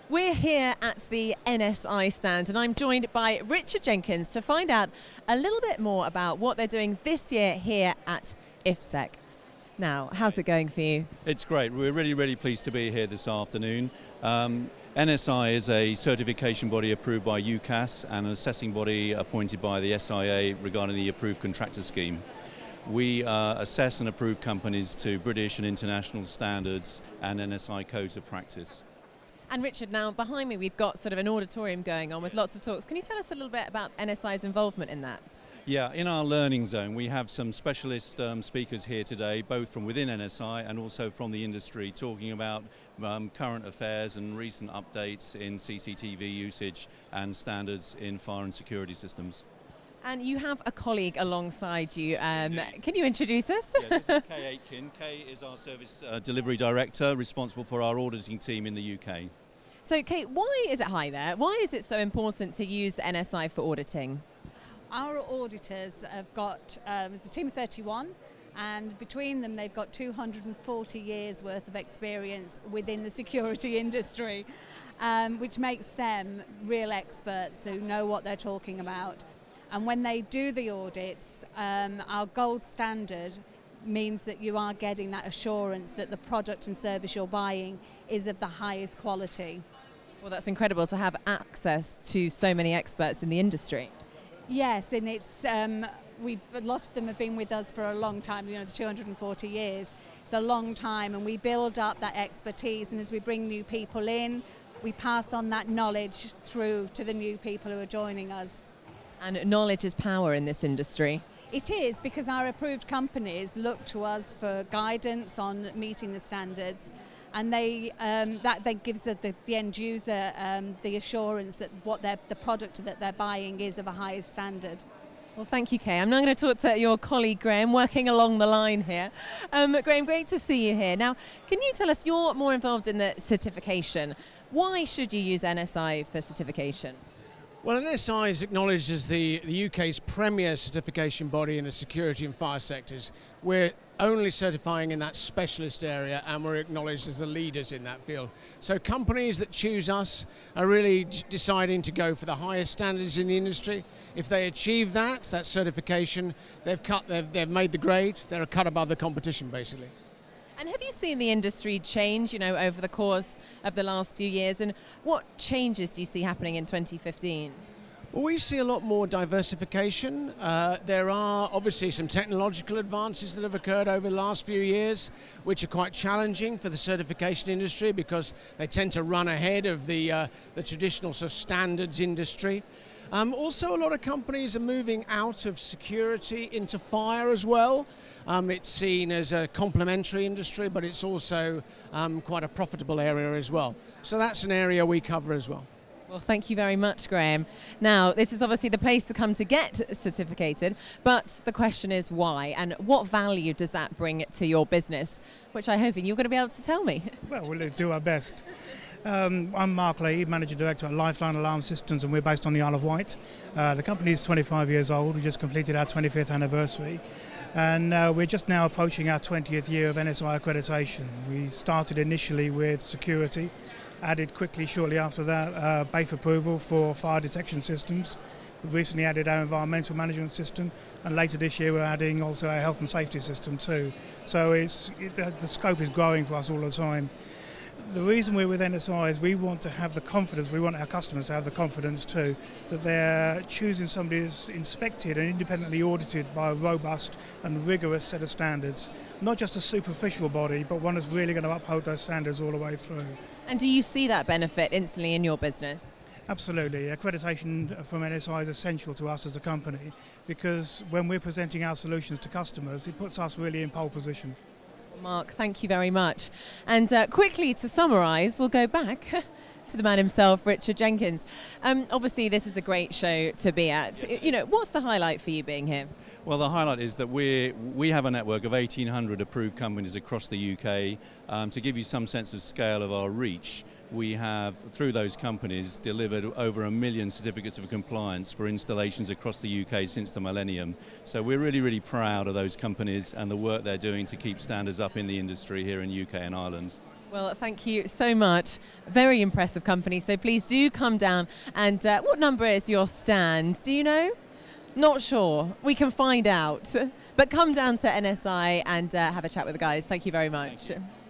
We're here at the NSI stand and I'm joined by Richard Jenkins to find out a little bit more about what they're doing this year here at IFSEC. Now, how's it going for you? It's great. We're really pleased to be here this afternoon. NSI is a certification body approved by UCAS and an assessing body appointed by the SIA regarding the approved contractor scheme. We assess and approve companies to British and international standards and NSI codes of practice. And Richard, now behind me we've got sort of an auditorium going on with lots of talks. Can you tell us a little bit about NSI's involvement in that? Yeah, in our learning zone we have some specialist speakers here today, both from within NSI and also from the industry, talking about current affairs and recent updates in CCTV usage and standards in fire and security systems. And you have a colleague alongside you. Can you introduce us? Yeah, this is Kay Aitkin. Kay is our Service Delivery Director, responsible for our auditing team in the UK. So Kay, why is it Why is it so important to use NSI for auditing? Our auditors have got it's a team of 31, and between them they've got 240 years worth of experience within the security industry, which makes them real experts who know what they're talking about. And when they do the audits, our gold standard means that you are getting that assurance that the product and service you're buying is of the highest quality. Well, that's incredible to have access to so many experts in the industry. Yes, and it's a lot of them have been with us for a long time, you know, the 240 years. It's a long time, and we build up that expertise, and as we bring new people in, we pass on that knowledge through to the new people who are joining us. And knowledge is power in this industry. It is, because our approved companies look to us for guidance on meeting the standards, and that gives the end user the assurance that the product that they're buying is of a highest standard. Well, thank you, Kay. I'm now going to talk to your colleague Graeme, working along the line here. Graeme, great to see you here. Now, can you tell us, you're more involved in the certification. Why should you use NSI for certification? Well, NSI is acknowledged as the UK's premier certification body in the security and fire sectors. We're only certifying in that specialist area, and we're acknowledged as the leaders in that field. So companies that choose us are really deciding to go for the highest standards in the industry. If they achieve that certification, they've made the grade, they're a cut above the competition basically. And have you seen the industry change, you know, over the course of the last few years, and what changes do you see happening in 2015? Well, we see a lot more diversification. There are obviously some technological advances that have occurred over the last few years, which are quite challenging for the certification industry because they tend to run ahead of the traditional sort of standards industry. Also, a lot of companies are moving out of security into fire as well. It's seen as a complementary industry, but it's also quite a profitable area as well. So that's an area we cover as well. Well, thank you very much, Graeme. Now, this is obviously the place to come to get certificated, but the question is why, and what value does that bring to your business, which I'm hoping you're going to be able to tell me. Well, we'll do our best. I'm Mark Leigh, Manager Director at Lifeline Alarm Systems, and we're based on the Isle of Wight. The company is 25 years old. We just completed our 25th anniversary. And we're just now approaching our 20th year of NSI accreditation. We started initially with security, added quickly shortly after that BAFE approval for fire detection systems. We've recently added our environmental management system, and later this year we're adding also our health and safety system too. So the scope is growing for us all the time. The reason we're with NSI is we want to have the confidence, we want our customers to have the confidence too, that they're choosing somebody who's inspected and independently audited by a robust and rigorous set of standards. Not just a superficial body, but one that's really going to uphold those standards all the way through. And do you see that benefit instantly in your business? Absolutely. Accreditation from NSI is essential to us as a company, because when we're presenting our solutions to customers, it puts us really in pole position. Mark, thank you very much. And quickly to summarise, we'll go back to the man himself, Richard Jenkins. Obviously, this is a great show to be at. Yes, you know, what's the highlight for you being here? Well, the highlight is that we have a network of 1,800 approved companies across the UK. To give you some sense of scale of our reach, we have, through those companies, delivered over 1 million certificates of compliance for installations across the UK since the millennium. So we're really proud of those companies and the work they're doing to keep standards up in the industry here in UK and Ireland. Well, thank you so much. Very impressive company. So please do come down. And what number is your stand? Do you know? Not sure. We can find out. But come down to NSI and have a chat with the guys. Thank you very much. Thank you.